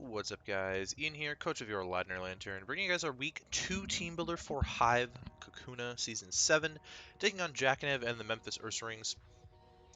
What's up, guys? Ian here, coach of your Ladner Lanturn, bringing you guys our Week 2 Team Builder for Hive Kakuna Season 7, taking on Jackinev and the Memphis Ursarings.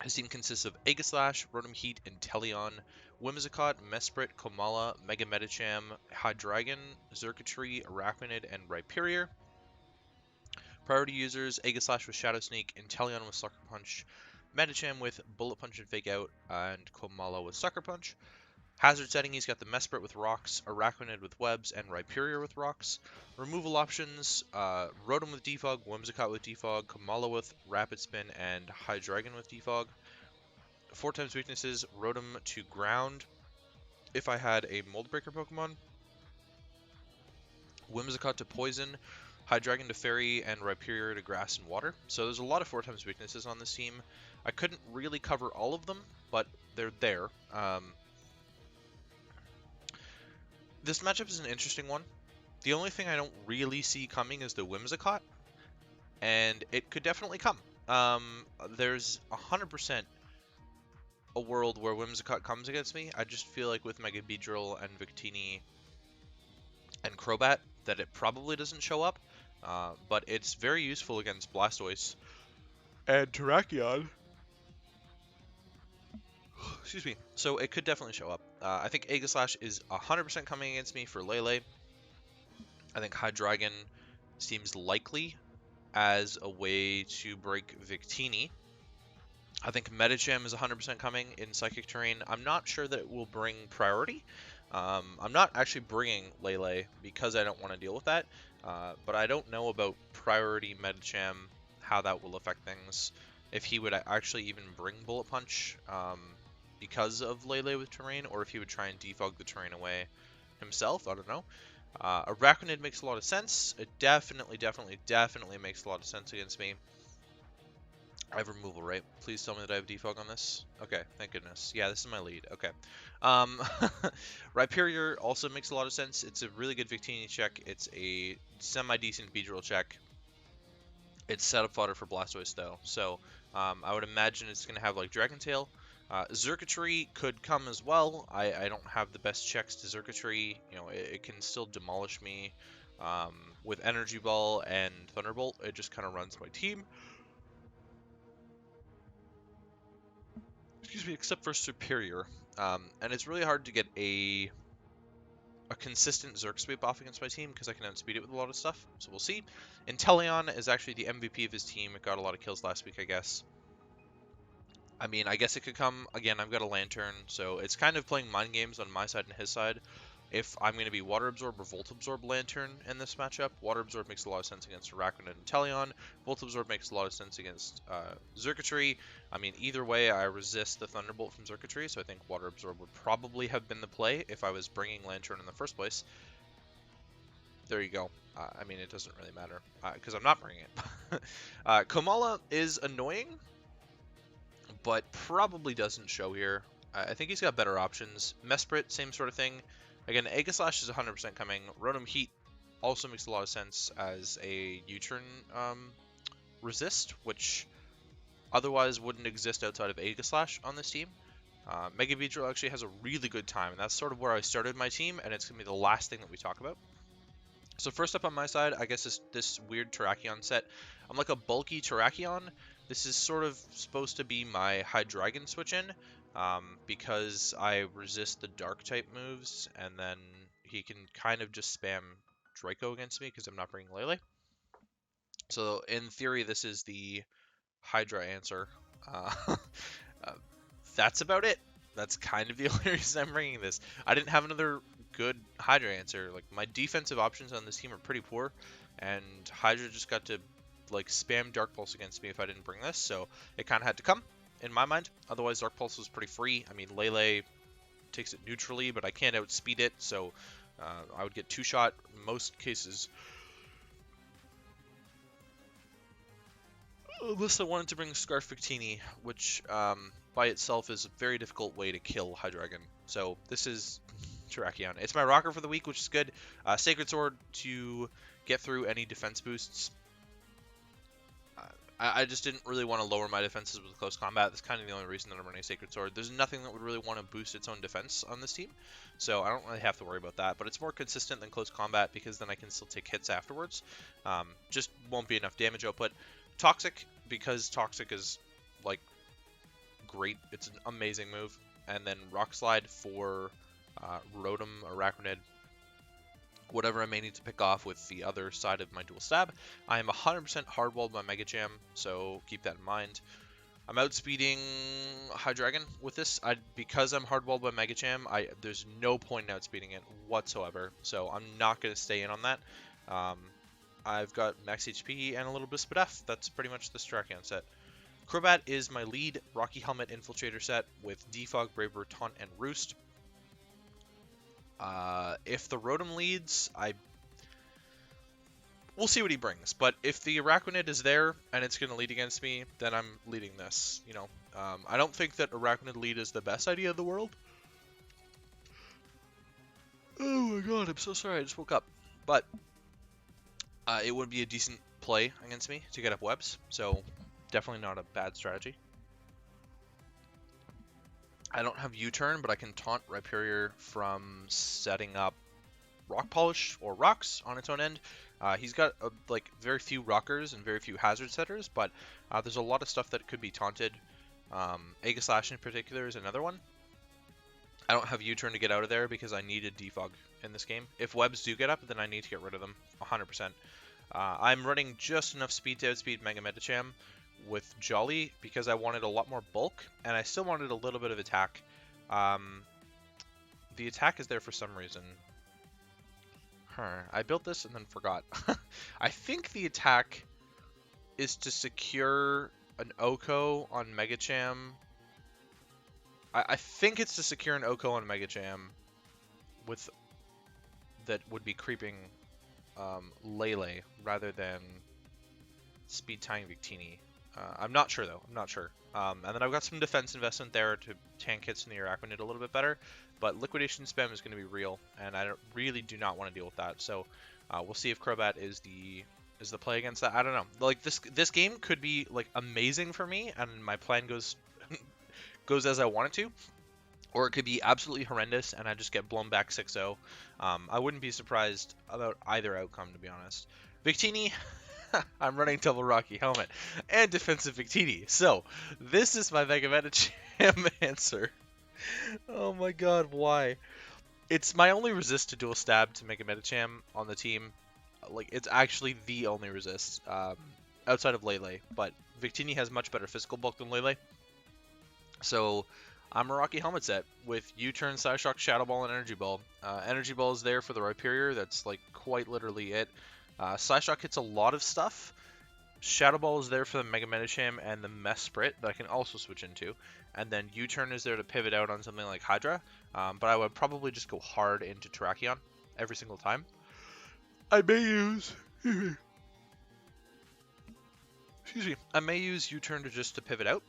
His team consists of Aegislash, Rotom Heat, Inteleon, Whimsicott, Mesprit, Komala, Mega Medicham, Hydreigon, Xurkitree, Arachnid, and Rhyperior. Priority users, Aegislash with Shadow Sneak, Inteleon with Sucker Punch, Medicham with Bullet Punch and Fake Out, and Komala with Sucker Punch. Hazard setting, he's got the Mesprit with rocks, Arachnid with webs, and Rhyperior with rocks. Removal options, Rotom with Defog, Whimsicott with Defog, Komala with Rapid Spin, and Hydreigon with Defog. 4x weaknesses, Rotom to ground if I had a Mold Breaker Pokemon. Whimsicott to poison, Hydreigon to fairy, and Rhyperior to grass and water. So there's a lot of 4x weaknesses on this team. I couldn't really cover all of them, but they're there. This matchup is an interesting one. The only thing I don't really see coming is the Whimsicott, and it could definitely come. There's 100% a world where Whimsicott comes against me. I just feel like with Mega Beedrill and Victini and Crobat that it probably doesn't show up, but it's very useful against Blastoise and Terrakion. Excuse me. So it could definitely show up. I think Aegislash is 100% coming against me for Lele. I think Hydreigon seems likely as a way to break Victini. I think Medicham is 100% coming in Psychic Terrain. I'm not sure that it will bring priority. I'm not actually bringing Lele because I don't want to deal with that. But I don't know about priority Medicham, how that will affect things. If he would actually even bring Bullet Punch because of Lele with Terrain, or if he would try and defog the terrain away himself. I don't know. Arachnid makes a lot of sense. It definitely makes a lot of sense against me. I have removal, right? Please tell me that I have defog on this. Okay, thank goodness. Yeah, this is my lead. Okay. Rhyperior also makes a lot of sense. It's a really good Victini check. It's a semi-decent Beedrill check. It's setup fodder for Blastoise, though. So, I would imagine it's going to have, like, Dragon Tail. Xurkitree could come as well. I don't have the best checks to Xurkitree. You know, it can still demolish me. With Energy Ball and Thunderbolt, it just kind of runs my team. Excuse me, except for Superior. And it's really hard to get a consistent Zerk sweep off against my team because I can outspeed it with a lot of stuff. So we'll see. Inteleon is actually the MVP of his team. It got a lot of kills last week, I guess. I mean, I guess it could come. Again, I've got a Lantern, so it's kind of playing mind games on my side and his side. If I'm going to be Water Absorb or Volt Absorb Lantern in this matchup, Water Absorb makes a lot of sense against Arachnid and Inteleon. Volt Absorb makes a lot of sense against Xurkitree. I mean, either way, I resist the Thunderbolt from Xurkitree, so I think Water Absorb would probably have been the play if I was bringing Lantern in the first place. There you go. I mean, it doesn't really matter because I'm not bringing it. Komala is annoying, but probably doesn't show here. I think he's got better options. Mesprit, same sort of thing. Again, Aegislash is 100% coming. Rotom Heat also makes a lot of sense as a U-turn resist, which otherwise wouldn't exist outside of Aegislash on this team. Mega Beedrill actually has a really good time, and that's sort of where I started my team, and it's going to be the last thing that we talk about. So first up on my side, I guess this weird Terrakion set. I'm like a bulky Terrakion. This is sort of supposed to be my Hydreigon switch-in, because I resist the Dark-type moves, and then he can kind of just spam Draco against me because I'm not bringing Lele. So in theory, this is the Hydra answer. That's about it. That's kind of the only reason I'm bringing this. I didn't have another good Hydra answer. Like, my defensive options on this team are pretty poor, and Hydra just got to like spam Dark Pulse against me if I didn't bring this, so it kind of had to come in my mind. Otherwise, Dark Pulse was pretty free. I mean, Lele takes it neutrally, but I can't outspeed it, so I would get two-shot in most cases. Unless I wanted to bring Scarf Victini, which by itself is a very difficult way to kill Hydreigon. So this is Terrakion. It's my rocker for the week, which is good. Sacred Sword to get through any defense boosts. I just didn't really want to lower my defenses with close combat. That's kind of the only reason that I'm running Sacred Sword. There's nothing that would really want to boost its own defense on this team, so I don't really have to worry about that. But it's more consistent than close combat because then I can still take hits afterwards. Just won't be enough damage output. Toxic, because Toxic is like great. It's an amazing move. And then Rock Slide for Rotom, Arachnid, whatever I may need to pick off with the other side of my dual stab. I am 100% hardwalled by Mega Jam, so keep that in mind. I'm outspeeding Hydreigon with this. Because I'm hardwalled by Mega Jam, there's no point in outspeeding it whatsoever, so I'm not going to stay in on that. I've got max HP and a little bit of Speed F. That's pretty much the Strakion set. Crobat is my lead Rocky Helmet Infiltrator set with Defog, Braver, Taunt, and Roost. If the Rotom leads, we'll see what he brings. But if the Arachnid is there and it's going to lead against me, then I'm leading this. You know, I don't think that Arachnid lead is the best idea in the world. Oh my god, I'm so sorry, I just woke up. But it would be a decent play against me to get up webs, so definitely not a bad strategy. I don't have U-turn, but I can taunt Rhyperior from setting up Rock Polish or Rocks on its own end. He's got like very few rockers and very few hazard setters, but there's a lot of stuff that could be taunted. Aegislash in particular is another one. I don't have U-turn to get out of there because I need a defog in this game. If webs do get up, then I need to get rid of them 100%. I'm running just enough speed to outspeed Mega Medicham with Jolly because I wanted a lot more bulk and I still wanted a little bit of attack. The attack is there for some reason. I built this and then forgot. I think the attack is to secure an Oko on Megacham. I think it's to secure an Oko on Megacham with that would be creeping Lele rather than speed tying Victini. I'm not sure though. I'm not sure. And then I've got some defense investment there to tank hits in the Arachnid a little bit better. But liquidation spam is going to be real, and I really do not want to deal with that. So we'll see if Crobat is the play against that. I don't know. Like this game could be like amazing for me, and my plan goes goes as I want it to, or it could be absolutely horrendous and I just get blown back 6-0. I wouldn't be surprised about either outcome, to be honest. Victini. I'm running double Rocky Helmet and defensive Victini. So this is my Mega Medicham answer. Oh my god, why? It's my only resist to dual stab to Mega Medicham on the team. Like, it's actually the only resist outside of Lele. But Victini has much better physical bulk than Lele. So I'm a Rocky Helmet set with U-turn, Psyshock, Shadow Ball, and Energy Ball. Energy Ball is there for the Rhyperior. That's like quite literally it. Psyshock hits a lot of stuff. Shadow Ball is there for the Mega Medicham and the Mesprit that I can also switch into. And then U-turn is there to pivot out on something like Hydra. But I would probably just go hard into Terrakion every single time. I may use... Excuse me. I may use U-turn to pivot out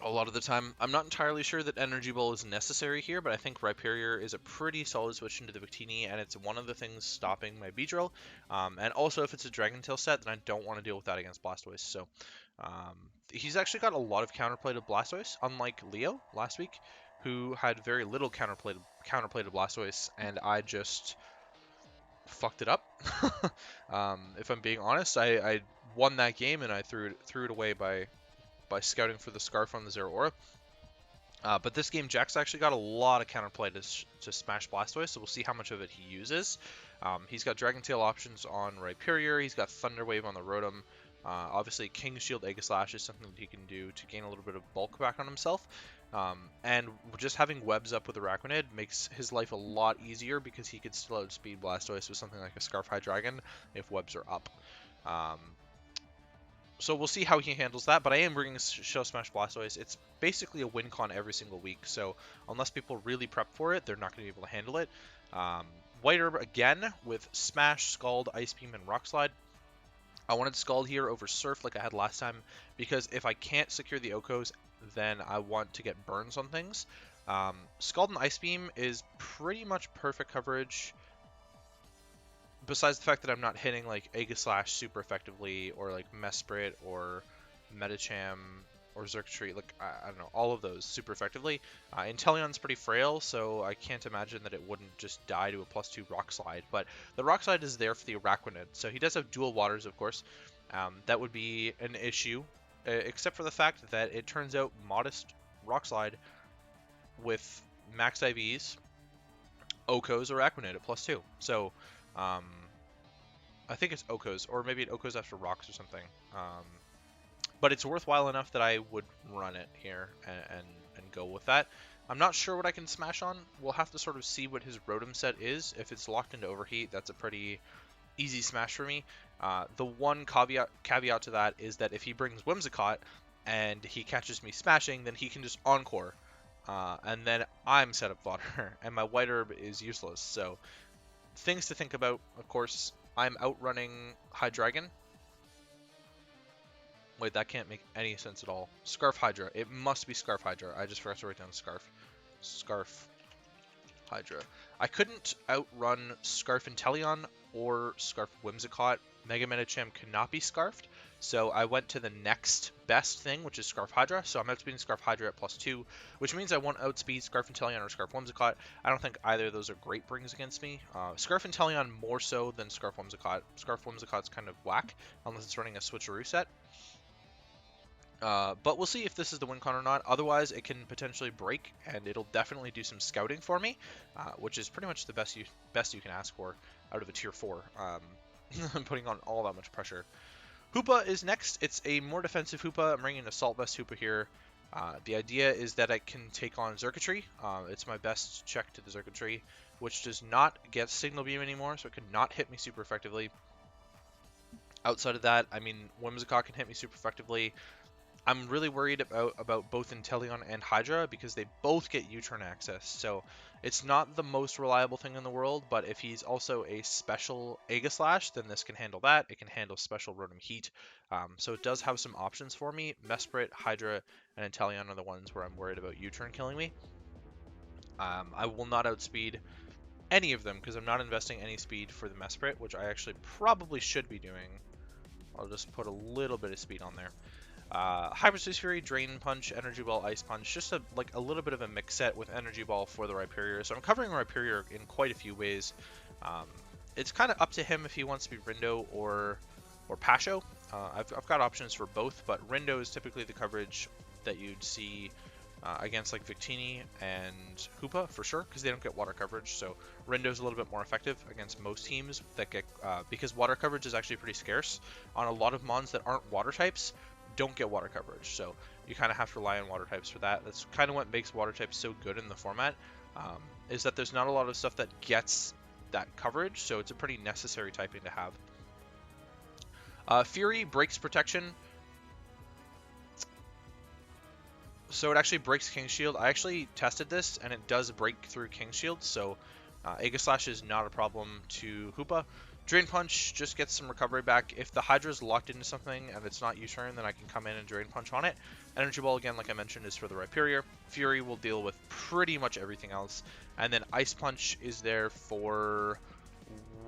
a lot of the time. I'm not entirely sure that Energy Ball is necessary here, but I think Rhyperior is a pretty solid switch into the Victini, and it's one of the things stopping my Beedrill. And also, if it's a Dragon Tail set, then I don't want to deal with that against Blastoise. So, he's actually got a lot of counterplay to Blastoise, unlike Leo last week, who had very little counterplay to Blastoise, and I just fucked it up. If I'm being honest, I won that game, and I threw it away by scouting for the Scarf on the Zeraora. But this game, Jack's actually got a lot of counterplay to smash Blastoise, so we'll see how much of it he uses. He's got Dragon Tail options on Rhyperior, he's got Thunder Wave on the Rotom. Obviously, King Shield Aegislash is something that he can do to gain a little bit of bulk back on himself. And just having webs up with Arachnid makes his life a lot easier because he could still outspeed Blastoise with something like a Scarf Hydreigon if webs are up. So we'll see how he handles that, but I am bringing Shell Smash Blastoise. It's basically a win con every single week, so unless people really prep for it, they're not going to be able to handle it. White Herb again with Smash, Scald, Ice Beam, and Rock Slide. I wanted Scald here over Surf like I had last time, because if I can't secure the Okos, then I want to get burns on things. Scald and Ice Beam is pretty much perfect coverage besides the fact that I'm not hitting like Aegislash super effectively, or like Mesprit or Metacham or Xurkitree, like I don't know, all of those super effectively. Inteleon's pretty frail, so I can't imagine that it wouldn't just die to a +2 Rock Slide. But the Rock Slide is there for the Araquanid, so he does have dual waters, of course. That would be an issue, except for the fact that it turns out modest Rock Slide with max IVs Oko's Araquanid at +2. So, I think it's Oko's, or maybe it Oko's after rocks or something. But it's worthwhile enough that I would run it here and go with that. I'm not sure what I can smash on. We'll have to sort of see what his Rotom set is. If it's locked into Overheat, that's a pretty easy smash for me. The one caveat to that is that if he brings Whimsicott and he catches me smashing, then he can just Encore. And then I'm set up fodder, and my White Herb is useless. So, things to think about, of course. I'm outrunning Hydreigon. Wait, that can't make any sense at all. Scarf Hydra. It must be Scarf Hydra. I just forgot to write down Scarf. Scarf Hydra. I couldn't outrun Scarf Inteleon or Scarf Whimsicott. Mega Medicham cannot be Scarfed, so I went to the next best thing, which is Scarf Hydra. So I'm outspeeding Scarf Hydra at +2, which means I won't outspeed Scarf Inteleon or Scarf Whimsicott. I don't think either of those are great brings against me. Scarf Inteleon more so than Scarf Whimsicott. Scarf Whimsicott's kind of whack, unless it's running a Switcheroo set. But we'll see if this is the win con or not. Otherwise, it can potentially break, and it'll definitely do some scouting for me, which is pretty much the best you can ask for out of a tier 4. I'm putting on all that much pressure. Hoopa is next. It's a more defensive Hoopa. I'm bringing an Assault Vest Hoopa here. The idea is that I can take on Xurkitree. It's my best check to the Xurkitree, which does not get Signal Beam anymore, so it could not hit me super effectively. Outside of that, I mean, Whimsicott can hit me super effectively. I'm really worried about both Inteleon and Hydra because they both get U-turn access, so it's not the most reliable thing in the world, but if he's also a special Aegislash, then this can handle that. It can handle special Rotom Heat, so it does have some options for me. Mesprit, Hydra, and Inteleon are the ones where I'm worried about U-turn killing me. I will not outspeed any of them because I'm not investing any speed for the Mesprit, which I actually probably should be doing. I'll just put a little bit of speed on there. Hyperspace Fury, Drain Punch, Energy Ball, Ice Punch, just a little bit of a mix set with Energy Ball for the Rhyperior. So I'm covering Rhyperior in quite a few ways. It's kind of up to him if he wants to be Rindo or Pasho. I've got options for both, but Rindo is typically the coverage that you'd see against like Victini and Hoopa for sure, because they don't get water coverage. So Rindo's a little bit more effective against most teams that get because water coverage is actually pretty scarce on a lot of mons that aren't water types. Don't get water coverage, so you kind of have to rely on water types for that. That's kind of what makes water types so good in the format, is that there's not a lot of stuff that gets that coverage, so it's a pretty necessary typing to have. Fury breaks protection, so it actually breaks King's Shield. I actually tested this, and it does break through King's Shield, so Aegislash is not a problem to Hoopa. Drain Punch just gets some recovery back. If the Hydra's locked into something and it's not U-turn, then I can come in and Drain Punch on it. Energy Ball, again, like I mentioned, is for the Rhyperior. Fury will deal with pretty much everything else. And then Ice Punch is there for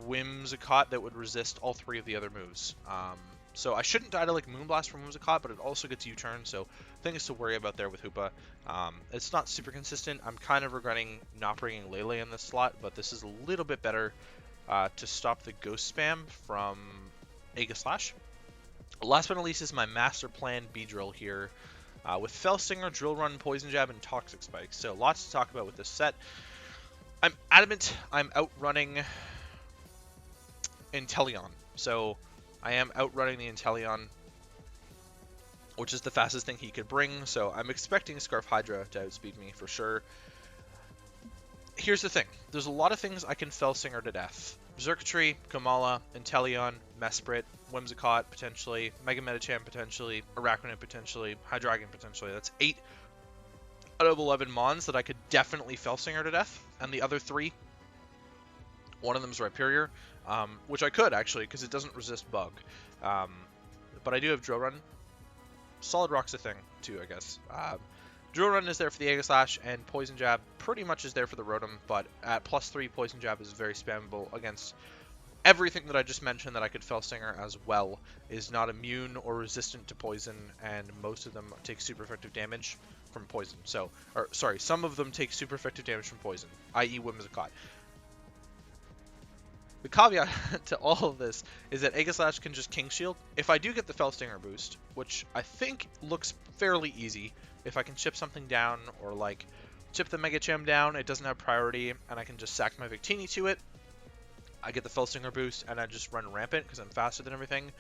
Whimsicott that would resist all 3 of the other moves. So I shouldn't die to like Moonblast from Whimsicott, but it also gets U-turn, so things to worry about there with Hoopa. It's not super consistent. I'm kind of regretting not bringing Lele in this slot, but this is a little bit better to stop the Ghost Spam from Aegislash. Last but not least is my Master Plan Beedrill here with Fell Stinger, Drill Run, Poison Jab, and Toxic Spike. So lots to talk about with this set. I'm adamant I'm outrunning Inteleon. So I am outrunning the Inteleon, which is the fastest thing he could bring. So I'm expecting Scarf Hydra to outspeed me for sure. Here's the thing. There's a lot of things I can Fell Stinger to death. Xurkitree, Kamala, Inteleon, Mesprit, Whimsicott potentially, Mega Medicham potentially, Araquanid potentially, Hydreigon potentially. That's 8 out of 11 mons that I could definitely Fell Stinger to death. And the other 3, one of them is Rhyperior, which I could actually because it doesn't resist Bug. But I do have Drill Run. Solid Rock's a thing too, I guess. Drill Run is there for the Aegislash, and Poison Jab pretty much is there for the Rotom, but at +3, Poison Jab is very spammable against everything that I just mentioned that I could Fellstinger as well is not immune or resistant to poison, and most of them take super effective damage from poison. So, or sorry, some of them take super effective damage from poison, i.e. Whimsicott. The caveat to all of this is that Aegislash can just King Shield. If I do get the Fellstinger boost, which I think looks fairly easy, if I can chip something down or like chip the Mega Cham down, it doesn't have priority, and I can just sack my Victini to it, I get the Fellstinger boost, and I just run rampant because I'm faster than everything.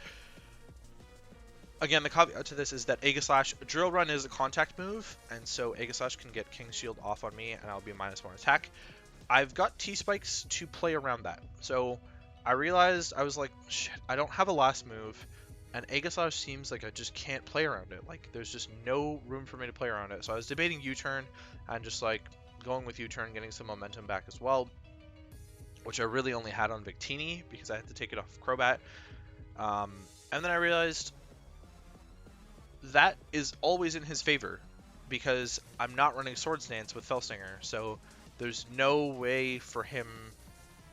Again, the caveat to this is that Aegislash Drill Run is a contact move, and so Aegislash can get King Shield off on me, and I'll be -1 attack. I've got T-Spikes to play around that. So I realized, I was like, shit, I don't have a last move, and Aegislash seems like I just can't play around it. Like, there's just no room for me to play around it. So I was debating U-Turn, and just like going with U-Turn, getting some momentum back as well, which I really only had on Victini because I had to take it off of Crobat. And then I realized that is always in his favor because I'm not running Swords Dance with Fellstinger, so there's no way for him,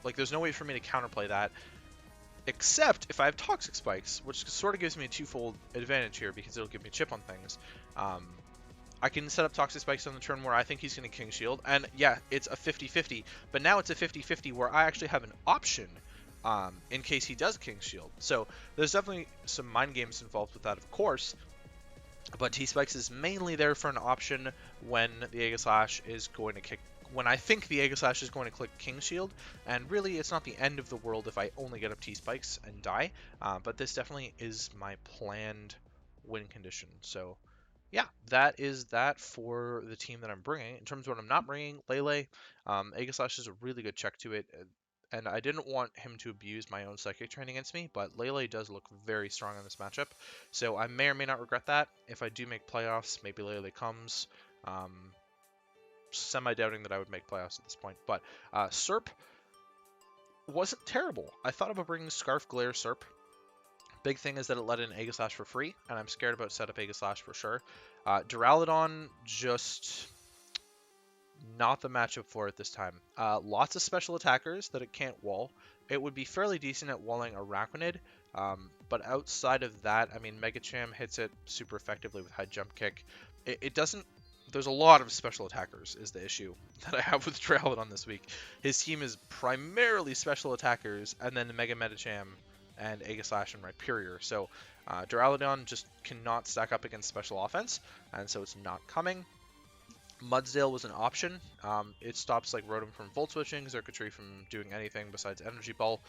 like there's no way for me to counterplay that, except if I have Toxic Spikes, which sort of gives me a twofold advantage here because it'll give me chip on things. I can set up Toxic Spikes on the turn where I think he's going to King Shield, and yeah, it's a 50-50, but now it's a 50-50 where I actually have an option in case he does King Shield. So there's definitely some mind games involved with that, of course, but T-Spikes is mainly there for an option when the Aegislash is going to kick, when I think the Aegislash is going to click King Shield, and really it's not the end of the world if I only get up T-Spikes and die, but this definitely is my planned win condition. So yeah, that is that for the team that I'm bringing. In terms of what I'm not bringing, Lele, Aegislash is a really good check to it, and I didn't want him to abuse my own Psychic Training against me, but Lele does look very strong in this matchup, so I may or may not regret that. If I do make playoffs, maybe Lele comes. Semi-doubting that I would make playoffs at this point, but Serp wasn't terrible. I thought about bringing Scarf Glare Serp. Big thing is that it let in Aegislash for free, and I'm scared about setup Aegislash for sure. Duraludon, just not the matchup for it this time. Lots of special attackers that it can't wall. It would be fairly decent at walling Araquanid, but outside of that, I mean, Mega Cham hits it super effectively with High Jump Kick. It doesn't... There's a lot of special attackers is the issue that I have with Duraludon this week. His team is primarily special attackers, and then the Mega Medicham and Aegislash and Rhyperior. So Duraludon just cannot stack up against special offense, and so it's not coming. Mudsdale was an option. It stops like Rotom from Volt Switching, Xurkitree from doing anything besides Energy Ball.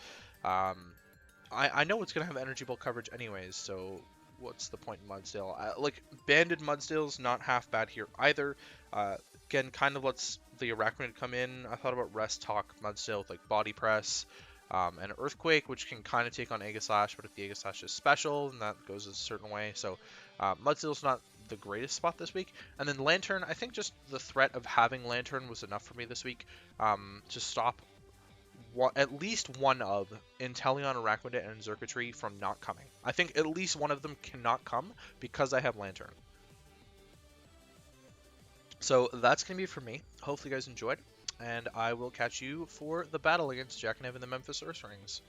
I know it's going to have Energy Ball coverage anyways, so what's the point in Mudsdale? Like, Banded Mudsdale's not half bad here either. Again, kind of lets the Araquanid come in. I thought about Rest Talk Mudsdale with like Body Press. And Earthquake, which can kind of take on Aegislash, but if the Aegislash is special, then that goes a certain way. So Mudsdale's not the greatest spot this week. And then Lanturn, I think just the threat of having Lanturn was enough for me this week to stop at least one of Inteleon, Araquanid, and Xurkitree from not coming. I think at least one of them cannot come because I have Lanturn. So that's going to be it for me. Hopefully you guys enjoyed, and I will catch you for the battle against Jackinev and the Memphis Ursarings.